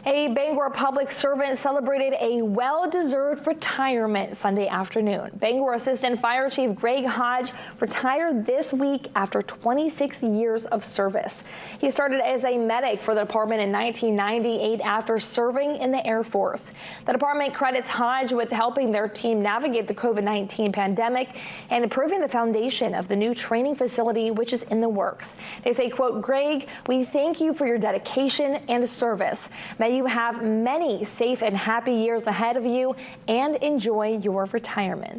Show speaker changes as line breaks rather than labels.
A Bangor public servant celebrated a well-deserved retirement Sunday afternoon. Bangor Assistant Fire Chief Greg Hodge retired this week after 26 years of service. He started as a medic for the department in 1998 after serving in the Air Force. The department credits Hodge with helping their team navigate the COVID-19 pandemic and improving the foundation of the new training facility, which is in the works. They say, quote, "Greg, we thank you for your dedication and service. May you have many safe and happy years ahead of you and enjoy your retirement."